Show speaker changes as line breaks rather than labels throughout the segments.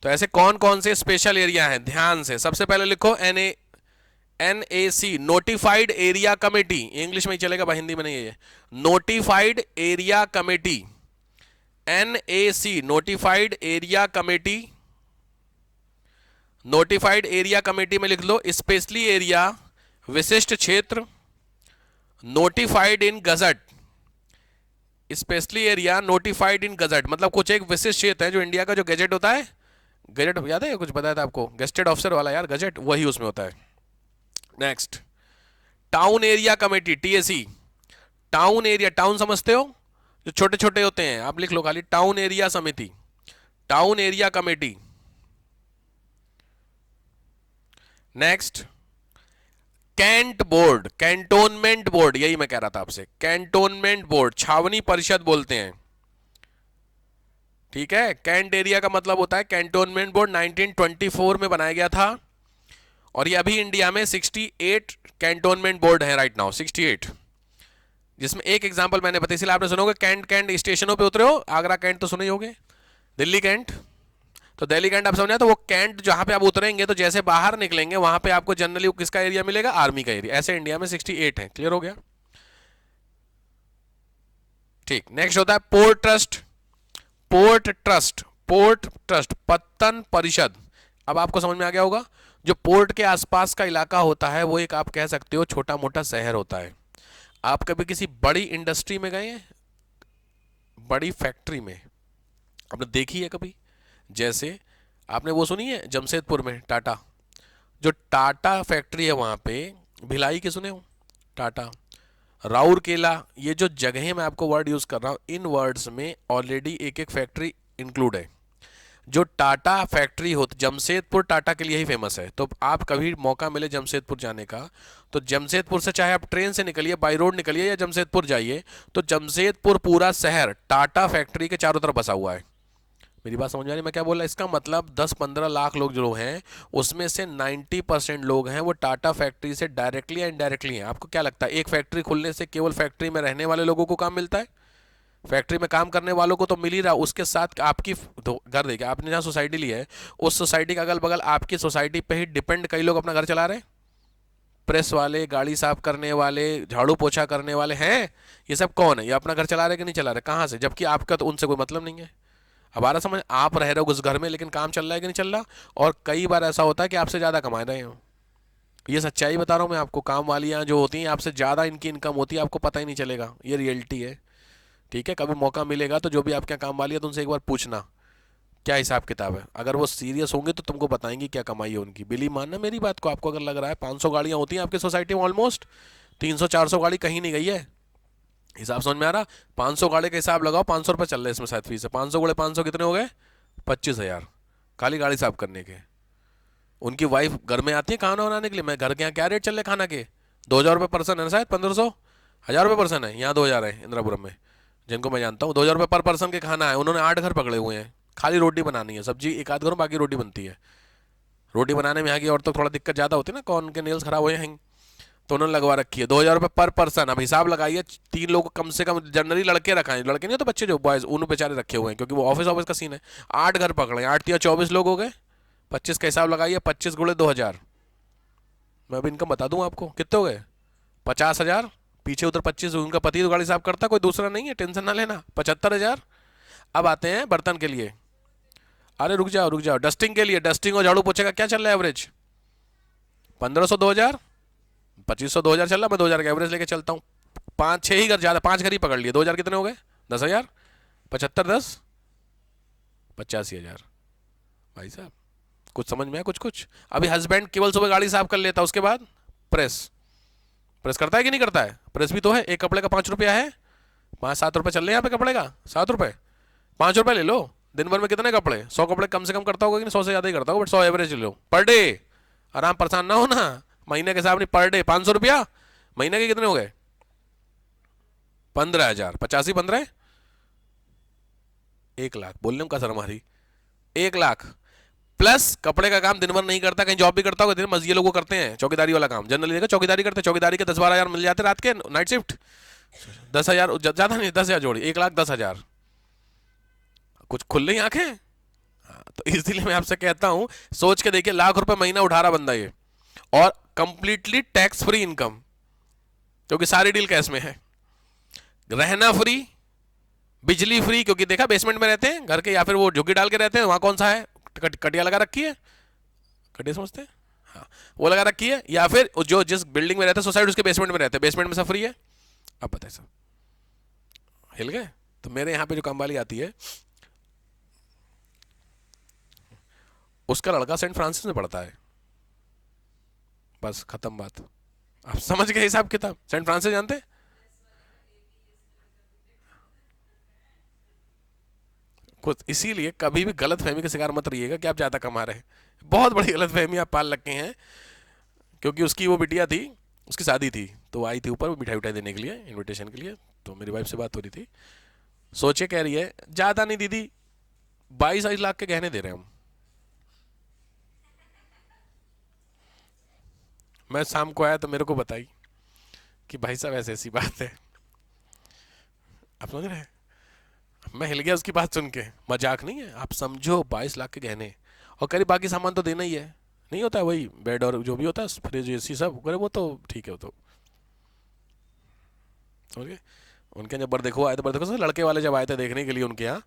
तो ऐसे कौन कौन से स्पेशल एरिया हैं, ध्यान से। सबसे पहले लिखो NAC, notified area committee. English में ही चलेगा भाई, हिंदी में नहीं है ये। Notified area committee, NAC, notified area committee. Notified area committee में लिख लो स्पेशली एरिया, विशिष्ट क्षेत्र। Notified in gazette, specially area notified in gazette, मतलब कुछ एक विशिष्ट क्षेत्र है जो इंडिया का जो गजट होता है, गजट याद है, कुछ बताया था आपको, गेस्टेड ऑफिसर वाला यार, गजट वही उसमें होता है। Next, town area committee, TAC। Town area, town समझते हो, जो छोटे छोटे होते हैं, आप लिख लो खाली टाउन एरिया समिति, town area committee. Next, cantt board, cantonment board, यही मैं कह रहा था आपसे, कैंटोनमेंट बोर्ड, छावनी परिषद बोलते हैं, ठीक है। कैंट एरिया का मतलब होता है कैंटोनमेंट बोर्ड, 1924 में बनाया गया था, और ये अभी इंडिया में 68 कैंटोनमेंट बोर्ड है राइट नाउ, 68, जिसमें एक एग्जांपल मैंने बताया, इसलिए आपने सुनोगे कैंट, कैंट स्टेशनों पे उतरे हो, आगरा कैंट तो सुने ही होगे, दिल्ली कैंट, तो दिल्ली कैंट आप समझा, तो वो कैंट जहां पे आप उतरेंगे तो जैसे बाहर निकलेंगे वहां पे आपको जनरली किसका एरिया मिलेगा, आर्मी का एरिया। ऐसे इंडिया में 68 है, क्लियर हो गया, ठीक। नेक्स्ट होता है port trust, port trust, port trust, पत्तन परिषद। अब आपको समझ में आ गया होगा, जो पोर्ट के आसपास का इलाका होता है वो एक आप कह सकते हो छोटा मोटा शहर होता है। आप कभी किसी बड़ी इंडस्ट्री में गए हैं, बड़ी फैक्ट्री में आपने देखी है कभी, जैसे आपने वो सुनी है जमशेदपुर में टाटा, जो टाटा फैक्ट्री है वहां पे, भिलाई की सुने हो, टाटा, राउरकेला, ये जो जगह मैं आपको वर्ड यूज कर रहा हूं, इन वर्ड्स में ऑलरेडी एक एक फैक्ट्री इंक्लूड है। जो टाटा फैक्ट्री हो, जमशेदपुर टाटा के लिए ही फेमस है, तो आप कभी मौका मिले जमशेदपुर जाने का, तो जमशेदपुर से चाहे आप ट्रेन से निकलिए, बाई रोड निकलिए या जमशेदपुर जाइए, तो जमशेदपुर पूरा शहर टाटा फैक्ट्री के चारों तरफ बसा हुआ है। मेरी बात समझ आ रही है मैं क्या बोल रहा, इसका मतलब 10-15 लाख लोग जो हैं उसमें से 90% लोग हैं वो टाटा फैक्ट्री से डायरेक्टली या इनडायरेक्टली हैं। आपको क्या लगता है एक फैक्ट्री खुलने से केवल फैक्ट्री में रहने वाले लोगों को काम मिलता है? फैक्ट्री में काम करने वालों को तो मिल ही रहा, उसके साथ आपकी घर देखिए, आपने जहाँ सोसाइटी ली है उस सोसाइटी का अगल बगल आपकी सोसाइटी पे ही डिपेंड कई लोग अपना घर चला रहे हैं, प्रेस वाले, गाड़ी साफ करने वाले, झाड़ू पोछा करने वाले हैं, ये सब कौन है, ये अपना घर चला रहे कि नहीं चला रहे, कहाँ से, जबकि आपका तो उनसे कोई मतलब नहीं है। हमारा समझ, आप रह रहे हो उस घर में लेकिन काम चल रहा है कि नहीं चल रहा, और कई बार ऐसा होता है कि आपसे ज़्यादा कमा रहे हो, ये सच्चाई बता रहा हूँ मैं आपको, काम वालियाँ जो होती हैं आपसे ज़्यादा इनकी इनकम होती है, आपको पता ही नहीं चलेगा, ये रियलिटी है, ठीक है। कभी मौका मिलेगा तो जो भी आपके यहाँ काम वाली है तो उनसे एक बार पूछना क्या हिसाब किताब है, अगर वो सीरियस होंगे तो तुमको बताएंगे क्या कमाई है उनकी, बिलीव मानना मेरी बात को। आपको अगर लग रहा है 500 गाड़ियाँ होती हैं आपकी सोसाइटी में, ऑलमोस्ट 300-400 गाड़ी कहीं नहीं गई है, हिसाब समझ में आ रहा, 500 गाड़ी का हिसाब लगाओ, 500 रुपये चल रहे हैं इसमें शायद फीस है, 500 गुणे 500 कितने हो गए, 25,000 खाली गाड़ी साफ करने के। उनकी वाइफ घर में आती है खाना बनाने के लिए, मैं घर के यहाँ क्या रेट चल रहे खाना के, 2,000 रुपये पर्सन है ना शायद, 1,500, 1,000 रुपये पर्सन है, यहाँ 2,000 है इंदिरापुरम में, जिनको मैं जानता हूँ 2,000 रुपये पर पर्सन के खाना है, उन्होंने 8 घर पकड़े हुए हैं, खाली रोटी बनानी है, सब्जी एक आध घरों बाकी रोटी बनती है। रोटी बनाने में यहाँ की औरतों को थोड़ा दिक्कत ज़्यादा होती है ना, कौन के नेल्स खराब हुए हैं, तो उन्होंने लगवा रखी है, 2,000 रुपये पर पर्सन। अब हिसाब लगाइए 3 लोग कम से कम, जनरली लड़के रखाएं, लड़के नहीं तो बच्चे जो बॉयज उन बेचारे रखे हुए हैं क्योंकि वो ऑफिस ऑफिस का सीन है। 8 घर पकड़े, 8 या 24 लोग हो गए, 25 का हिसाब लगाइए, 25 गुणे 2,000, मैं अभी इनकम बता दूँ आपको कितने हो गए, 50,000, पीछे उधर 25, उनका पति तो गाड़ी साफ करता, कोई दूसरा नहीं है, टेंशन ना लेना, 75,000। अब आते हैं बर्तन के लिए, अरे रुक जाओ रुक जाओ, डस्टिंग के लिए, डस्टिंग और झाड़ू पोछे का क्या चल रहा है एवरेज, 1,500, 2,000, 2,500, 2,000 चल रहा, मैं 2,000 का एवरेज लेके चलता हूँ, 5-6 ही घर, ज़्यादा 5 घर ही पकड़ लिए, 2,000 कितने हो गए, 10,000, 75, 10, 85,000। भाई साहब कुछ समझ में आया, कुछ कुछ। अभी हस्बैंड केवल सुबह गाड़ी साफ कर लेता, उसके बाद प्रेस, प्रेस करता है कि नहीं करता है, प्रेस भी तो है, एक कपड़े का 5 रुपया है, 5-7 रुपये चल रहे हैं यहाँ पे कपड़े का, 7 रुपये, 5 रुपये ले लो, दिन भर में कितने कपड़े, 100 कपड़े कम से कम करता होगा कि नहीं, 100 से ज़्यादा ही करता होगा, बट 100 एवरेज ले लो पर डे, आराम, परेशान ना हो ना, महीने के हिसाब नहीं, पर डे 500 रुपया, महीने के कितने हो गए, 15,000, 85, 15, 1,00,000, बोलने में कसर हमारी, 1,00,000 प्लस कपड़े का काम दिन भर नहीं करता, कहीं जॉब भी करता होगा, दिन मजदूर लोगों करते हैं चौकीदारी वाला काम, जनरली देखा चौकीदारी करते हैं, चौकीदारी के 10-12,000 मिल जाते रात के, नाइट शिफ्ट, 10,000 ज़्यादा नहीं, 10,000 जोड़ी, 1,10,000, कुछ खुल रही आंखें, हाँ, तो इसीलिए मैं आपसे कहता हूं, सोच के देखिए, लाख रुपए महीना उठा रहा बंदा ये, और कंप्लीटली टैक्स फ्री इनकम, क्योंकि सारी डील कैश में है, रहना फ्री, बिजली फ्री, क्योंकि देखा बेसमेंट में रहते हैं घर के, या फिर वो झुग्गी डाल के रहते हैं, वहां कौन सा है, कटिया लगा रखी है, कटिया समझते हैं, हाँ, वो लगा रखी है, या फिर जो जिस बिल्डिंग में रहते हैं सोसाइटी उसके बेसमेंट में रहते हैं, बेसमेंट में सब फ्री है। अब बताए सब हिल गए। तो मेरे यहाँ पे जो काम वाली आती है, उसका लड़का सेंट फ्रांसिस में पढ़ता है, बस खत्म बात। आप समझ गए हिसाब किताब। सेंट फ्रांसिस जानते हैं? कुछ इसीलिए कभी भी गलत फहमी का शिकार मत रहिएगा कि आप ज़्यादा कमा रहे हैं, बहुत बड़ी गलत फहमी आप पाल रखे हैं। क्योंकि उसकी वो बिटिया थी, उसकी शादी थी, तो आई थी ऊपर मिठाई उठाई देने के लिए, इनविटेशन के लिए, तो मेरी वाइफ से बात हो रही थी, सोचे कह रही है ज़्यादा नहीं दीदी, 22-22 लाख के गहने दे रहे हैं हम। मैं शाम को आया तो मेरे को बताई कि भाई साहब ऐसी ऐसी बात है। आप समझ रहे हैं? मैं हिल गया उसकी बात सुन के, मजाक नहीं है, आप समझो 22 लाख के गहने, और करीब बाकी सामान तो देना ही है, नहीं होता है वही बेड और जो भी होता है फ्रिज एसी सब करे, वो तो ठीक है, वो तो समझ गए। उनके जब देखो आए, तो देखो सर, लड़के वाले जब आए थे देखने के लिए उनके यहाँ,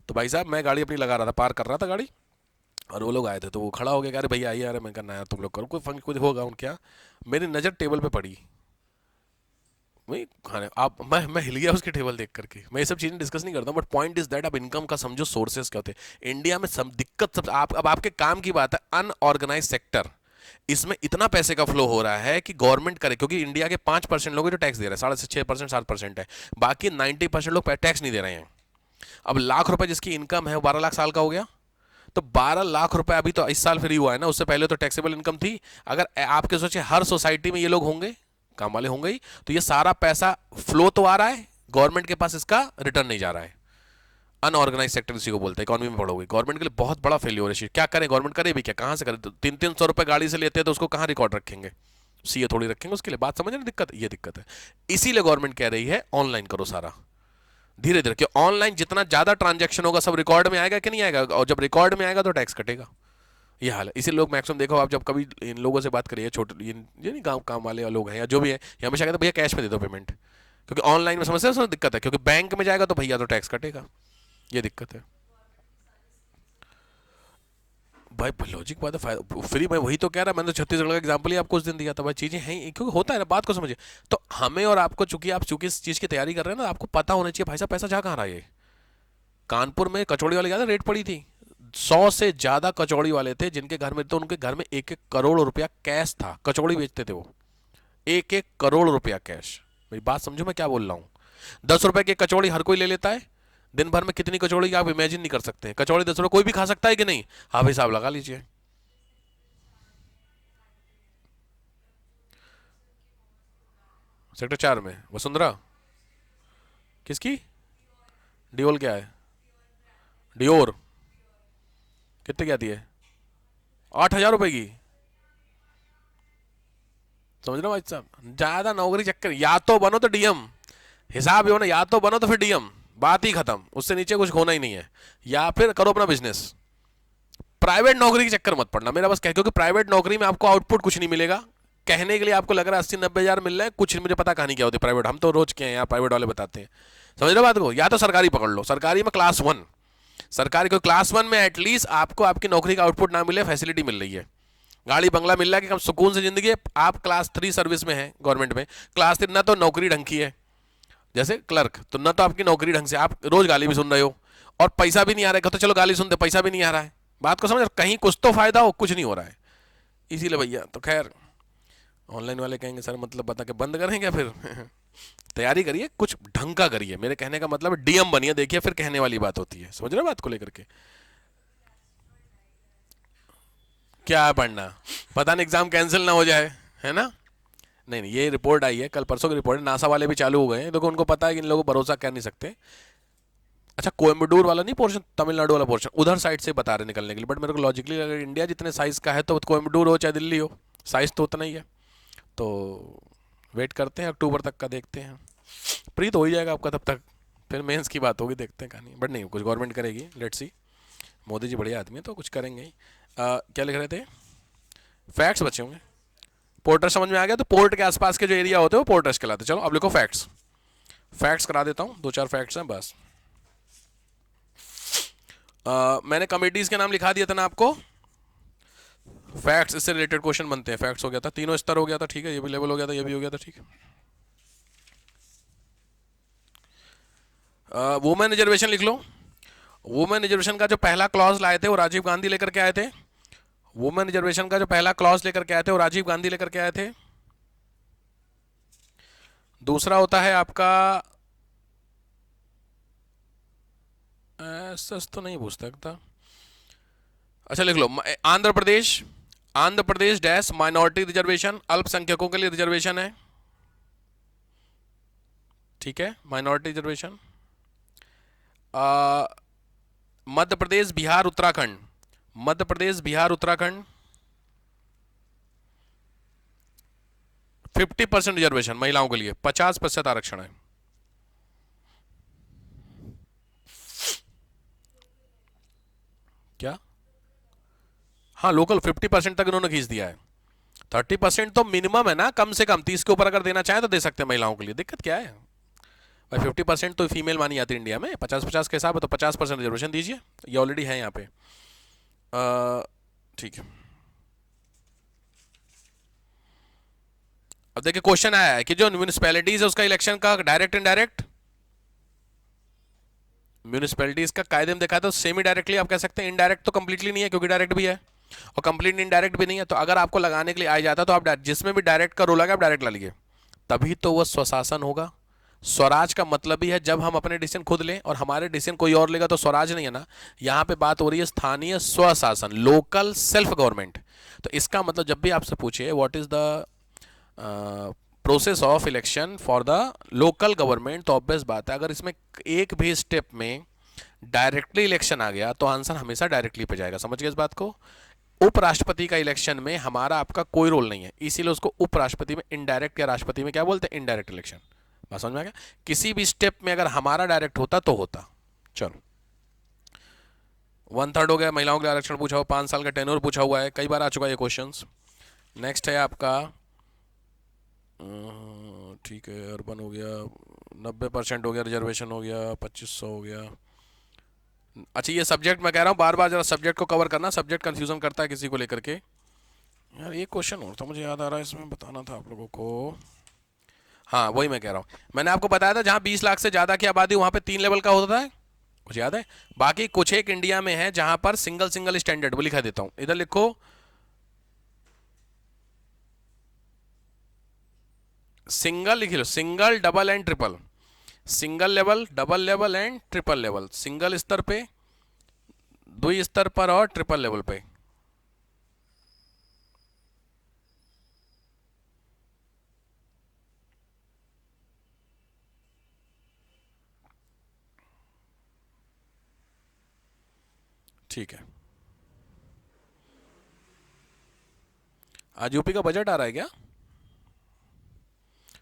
तो भाई साहब मैं गाड़ी अपनी लगा रहा था, पार्क कर रहा था गाड़ी, और वो लोग आए थे, तो वो खड़ा हो गया, अरे भैया आइए, अरे मैं करना यार तुम लोग करो कोई फंक्शन कुछ होगा उनके यहाँ। मेरी नज़र टेबल पे पड़ी, वही खाने, आप मैं हिल गया उसके टेबल देख करके। मैं ये सब चीज़ें डिस्कस नहीं करता हूँ, बट पॉइंट इज दैट आप इनकम का समझो सोर्सेस क्या होते हैं। इंडिया में सब दिक्कत सब आप, अब आपके काम की बात है, अनऑर्गेनाइज सेक्टर, इसमें इतना पैसे का फ्लो हो रहा है कि गवर्नमेंट करे, क्योंकि इंडिया के 5% लोग जो टैक्स दे रहे हैं, 6.5% 7% है, बाकी 90% लोग टैक्स नहीं दे रहे हैं। अब लाख रुपए जिसकी इनकम है वो 12 लाख साल का हो गया, तो 12 लाख रुपए अभी तो इस साल फ्री हुआ है ना, उससे पहले तो टैक्सेबल इनकम थी। अगर आपके सोचे हर सोसाइटी में ये लोग होंगे, काम वाले होंगे ही, तो ये सारा पैसा फ्लो तो आ रहा है गवर्नमेंट के पास, इसका रिटर्न नहीं जा रहा है। अनऑर्गेनाइज सेक्टर इसी को बोलते हैं, इकोनॉमी में पढ़ोगे, गवर्नमेंट के लिए बहुत बड़ा फेलियर है। क्या करें गवर्नमेंट, करे भी क्या, कहां से करे, 300-300 रुपए गाड़ी से लेते हैं, तो उसको कहां रिकॉर्ड रखेंगे, सीए थोड़ी रखेंगे उसके लिए, बात समझ रहे, दिक्कत ये दिक्कत है। इसीलिए गवर्नमेंट कह रही है ऑनलाइन करो सारा, धीरे धीरे, कि ऑनलाइन जितना ज्यादा ट्रांजैक्शन होगा सब रिकॉर्ड में आएगा कि नहीं आएगा, और जब रिकॉर्ड में आएगा तो टैक्स कटेगा। ये हाल है। इसी लोग मैक्सिमम देखो, आप जब कभी इन लोगों से बात करिए, छोटे ये नहीं, गाँव काम वाले लोग हैं या जो भी है, ये हमेशा कहते हैं भैया कैश में दे दो पेमेंट, क्योंकि ऑनलाइन में समस्या है, दिक्कत है, क्योंकि बैंक में जाएगा तो भैया तो टैक्स कटेगा, ये दिक्कत है। भाई लॉजिक बात है, फ्री, मैं वही तो कह रहा, मैंने तो छत्तीसगढ़ का एग्जांपल ही आपको उस दिन दिया था, भाई चीजें हैं क्योंकि होता है ना, बात को समझिए। तो हमें और आपको, चूंकि आप चूंकि इस चीज की तैयारी कर रहे हैं ना, आपको पता होना चाहिए भाई साहब पैसा जा कहाँ रहा है। ये कानपुर में कचौड़ी वाले ज्यादा रेट पड़ी थी, 100 से ज्यादा कचौड़ी वाले थे जिनके घर में, तो उनके घर में 1-1 करोड़ रुपया कैश था, कचौड़ी बेचते थे वो, 1-1 करोड़ रुपया कैश। मेरी बात समझो मैं क्या बोल रहा हूँ। 10 रुपए की कचौड़ी हर कोई ले लेता है, दिन भर में कितनी कचौड़ी आप इमेजिन नहीं कर सकते। कचौड़ी 10 रुपए कोई भी खा सकता है कि नहीं, आप हिसाब लगा लीजिए। सेक्टर 4 में वसुंधरा, किसकी? डियोल क्या है? डियोर कितने की आती है? 8,000 रुपए की। समझ रहे हो भाई साहब, ज्यादा नौकरी चक्कर, या तो बनो तो डीएम, हिसाब ये हो ना, या तो बनो तो फिर डीएम, बात ही खत्म, उससे नीचे कुछ होना ही नहीं है, या फिर करो अपना बिजनेस। प्राइवेट नौकरी के चक्कर मत पड़ना, मेरा बस कह, क्योंकि प्राइवेट नौकरी में आपको आउटपुट कुछ नहीं मिलेगा। कहने के लिए आपको लग रहा है 80-90 हजार मिल रहा है, कुछ मुझे पता कहानी क्या होती है प्राइवेट, हम तो रोज के हैं यहाँ, प्राइवेट वाले बताते हैं। समझ रहे हो बात को? या तो सरकारी पकड़ लो, सरकारी में क्लास 1, सरकारी को क्लास 1 में एटलीस्ट आपको आपकी नौकरी का आउटपुट ना मिले, फैसिलिटी मिल रही है, गाड़ी बंगला मिल रहा है कि कम सुकून से जिंदगी है। आप क्लास 3 सर्विस में है गवर्नमेंट में, क्लास 3 ना तो नौकरी ढंग की है, जैसे क्लर्क, तो ना तो आपकी नौकरी ढंग से, आप रोज गाली भी सुन रहे हो और पैसा भी नहीं आ रहा है, तो चलो गाली सुनते, पैसा भी नहीं आ रहा है, बात को समझ, कहीं कुछ तो फायदा हो, कुछ नहीं हो रहा है। इसीलिए भैया, तो खैर ऑनलाइन वाले कहेंगे सर मतलब बता के बंद करें क्या फिर? तैयारी करिए, कुछ ढंग का करिए, मेरे कहने का मतलब डीएम बनिए, देखिए फिर कहने वाली बात होती है। समझ रहे हो बात को लेकर के? क्या है पढ़ना, पता नहीं एग्जाम कैंसिल ना हो जाए, है ना? नहीं नहीं, ये रिपोर्ट आई है कल परसों की रिपोर्ट है, नासा वाले भी चालू हो गए हैं, देखो उनको पता है कि इन लोगों को भरोसा कर नहीं सकते। अच्छा, कोयम्बटूर वाला नहीं पोर्शन, तमिलनाडु वाला पोर्शन, उधर साइड से बता रहे निकलने के लिए, बट मेरे को लॉजिकली अगर इंडिया जितने साइज का है तो कोयम्बटूर हो चाहे दिल्ली हो, साइज तो उतना ही है। तो वेट करते हैं, अक्टूबर तक का देखते हैं, प्री तो हो ही जाएगा आपका तब तक, फिर मेंस की बात होगी, देखते हैं कहानी, बट नहीं कुछ गवर्नमेंट करेगी, लेट्स सी। मोदी जी बढ़िया आदमी है तो कुछ करेंगे ही। क्या लिख रहे थे? फैक्ट्स बचे होंगे। पोर्ट ट्रस्ट समझ में आ गया, तो पोर्ट के आसपास के जो एरिया होते हैं वो पोर्ट ट्रस्ट कहलाते हैं। चलो अब लिखो फैक्ट्स। फैक्ट्स करा देता हूँ, 2-4 फैक्ट्स हैं बस। मैंने कमिटीज के नाम लिखा दिया था ना आपको। फैक्ट्स इससे रिलेटेड क्वेश्चन बनते हैं। फैक्ट्स हो गया था, तीनों स्तर हो गया था, ठीक है, ये भी लेवल हो गया था, ये भी हो गया था, ठीक है। वुमेन रिजर्वेशन लिख लो। वुमेन रिजर्वेशन का जो पहला क्लॉज लाए थे वो राजीव गांधी लेकर के आए थे। वुमेन रिजर्वेशन का जो पहला क्लॉज लेकर के आए थे वो राजीव गांधी लेकर के आए थे। दूसरा होता है आपका, सच तो नहीं पूछ सकता। अच्छा लिख लो, Andhra Pradesh, Andhra Pradesh dash minority reservation, अल्पसंख्यकों के लिए रिजर्वेशन है, ठीक है, minority reservation. Madhya Pradesh Bihar Uttarakhand, Madhya Pradesh Bihar Uttarakhand 50% reservation महिलाओं के लिए, 50% आरक्षण है। क्या? हाँ लोकल 50% तक इन्होंने खींच दिया है। 30% तो मिनिमम है ना, कम से कम 30 के ऊपर अगर देना चाहे तो दे सकते हैं महिलाओं के लिए, दिक्कत क्या है भाई? 50% तो फीमेल मानी जाती है इंडिया में, 50-50 के हिसाब है तो 50% रिजर्वेशन दीजिए, ये ऑलरेडी है यहाँ पे। ठीक है। अब देखिए क्वेश्चन आया है कि जो म्यूनिसपैलिटीज है उसका इलेक्शन का डायरेक्ट इनडायरेक्ट, म्यूनिसपैलिटीज का कायदे में देखा है तो सेमी डायरेक्टली आप कह सकते हैं, इनडायरेक्ट तो कंप्लीटली नहीं है क्योंकि डायरेक्ट भी है और कंप्लीटली इनडायरेक्ट भी नहीं है। तो अगर आपको लगाने के लिए आ जाता तो आप जिसमें भी डायरेक्ट का रोल आएगा आप डायरेक्ट ला लीजिए, तभी तो वह स्वशासन होगा। स्वराज का मतलब ही है जब हम अपने डिसीजन खुद लें और हमारे डिसीजन कोई और लेगा तो स्वराज नहीं है ना। यहाँ पे बात हो रही है स्थानीय स्वशासन, लोकल सेल्फ गवर्नमेंट। तो इसका मतलब जब भी आपसे पूछे what is the process of election for the local government, तो ऑब्वियस बात है अगर इसमें एक भी स्टेप में डायरेक्टली इलेक्शन आ गया तो आंसर हमेशा डायरेक्टली पे जाएगा। समझ गए इस बात को? उपराष्ट्रपति का इलेक्शन में हमारा आपका कोई रोल नहीं है, इसीलिए उसको उपराष्ट्रपति में इनडायरेक्ट या राष्ट्रपति में क्या बोलते हैं, इनडायरेक्ट इलेक्शन। बात समझ में आ गया? किसी भी स्टेप में अगर हमारा डायरेक्ट होता तो होता। चलो 1/3 हो गया। महिलाओं के लिए आरक्षण पूछा हुआ, 5 साल का टेन्योर पूछा हुआ है, कई बार आ चुका है ये क्वेश्चन। नेक्स्ट है आपका, ठीक है, अर्बन हो गया, 90% हो गया, रिजर्वेशन हो गया, 2500 हो गया। अच्छा ये सब्जेक्ट मैं कह रहा हूँ बार बार जरा सब्जेक्ट को कवर करना, सब्जेक्ट कंफ्यूजन करता है किसी को लेकर के। यार एक क्वेश्चन और था मुझे याद आ रहा है, इसमें बताना था आप लोगों को। हाँ वही मैं कह रहा हूँ, मैंने आपको बताया था जहाँ 20 लाख से ज़्यादा की आबादी वहाँ पे 3 लेवल का होता है, कुछ याद है? बाकी कुछ एक इंडिया में है जहाँ पर सिंगल सिंगल स्टैंडर्ड, वो लिखा देता हूँ, इधर लिखो सिंगल, लिख लो single double and triple, single level double level and triple level, single स्तर पे, द्वि स्तर पर और ट्रिपल लेवल पे। ठीक है, आज यूपी का बजट आ रहा है क्या?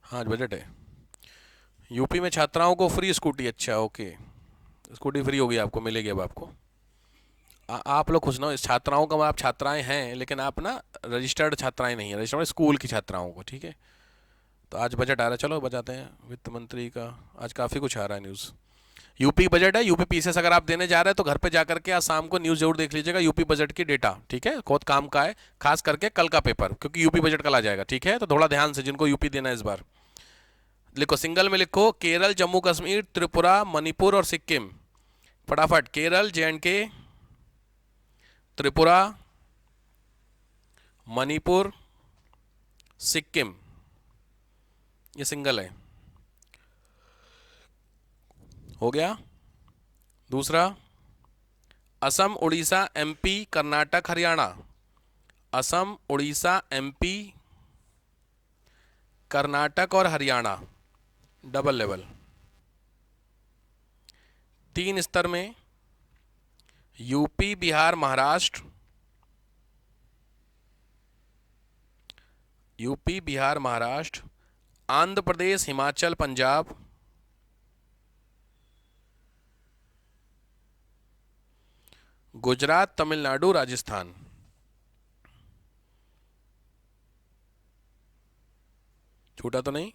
हाँ आज बजट है। यूपी में छात्राओं को फ्री स्कूटी, अच्छा ओके, स्कूटी फ्री होगी आपको, मिलेगी अब आपको। आप लोग खुश ना हो, इस छात्राओं का आप छात्राएं हैं लेकिन आप ना रजिस्टर्ड छात्राएं नहीं है, रजिस्टर्ड स्कूल की छात्राओं को, ठीक है। तो आज बजट आ रहा है, चलो बजाते हैं वित्त मंत्री का, आज काफ़ी कुछ आ रहा है न्यूज़। यूपी बजट है, यूपी पीसीएस अगर आप देने जा रहे हैं तो घर पे जा करके आज शाम को न्यूज़ जरूर देख लीजिएगा, यूपी बजट की डेटा, ठीक है, बहुत काम का है, खास करके कल का पेपर, क्योंकि यूपी बजट कल आ जाएगा, ठीक है। तो थोड़ा ध्यान से जिनको यूपी देना है इस बार लिखो, सिंगल में लिखो केरल, जम्मू कश्मीर, त्रिपुरा, मणिपुर और सिक्किम। फटाफट, केरल, जे&के, त्रिपुरा, मणिपुर, सिक्किम, ये सिंगल है, हो गया। दूसरा असम, उड़ीसा, एमपी, कर्नाटक, हरियाणा, असम, उड़ीसा, एमपी, कर्नाटक और हरियाणा डबल लेवल। 3 स्तर में यूपी, बिहार, महाराष्ट्र, यूपी, बिहार, महाराष्ट्र, आंध्र प्रदेश, हिमाचल, पंजाब, गुजरात, तमिलनाडु, राजस्थान। छूटा तो नहीं?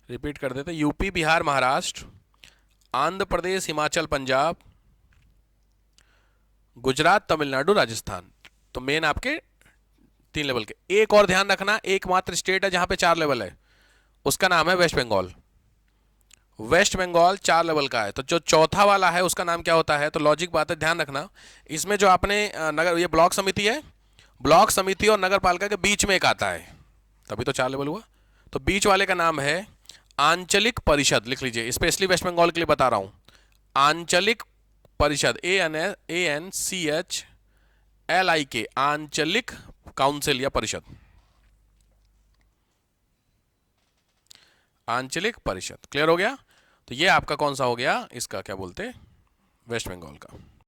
रिपीट कर देते। यूपी, बिहार, महाराष्ट्र, आंध्र प्रदेश, हिमाचल, पंजाब, गुजरात, तमिलनाडु, राजस्थान। तो मेन आपके 3 लेवल के। एक और ध्यान रखना, एकमात्र स्टेट है जहां पे 4 लेवल है, उसका नाम है west Bengal. West Bengal 4 level का है। तो जो चौथा वाला है उसका नाम क्या होता है? तो लॉजिक बात है, ध्यान रखना। इसमें जो आपने नगर, ये ब्लॉक समिति है, ब्लॉक समिति और नगर पालिका के बीच में एक आता है, तभी तो 4 लेवल हुआ। तो बीच वाले का नाम है आंचलिक परिषद। लिख लीजिए, स्पेशली वेस्ट बंगाल के लिए बता रहा हूं। आंचलिक परिषद, ANCHLIK, आंचलिक काउंसिल या परिषद, आंचलिक परिषद। क्लियर हो गया? तो ये आपका कौन सा हो गया? इसका क्या बोलते, वेस्ट बंगाल का।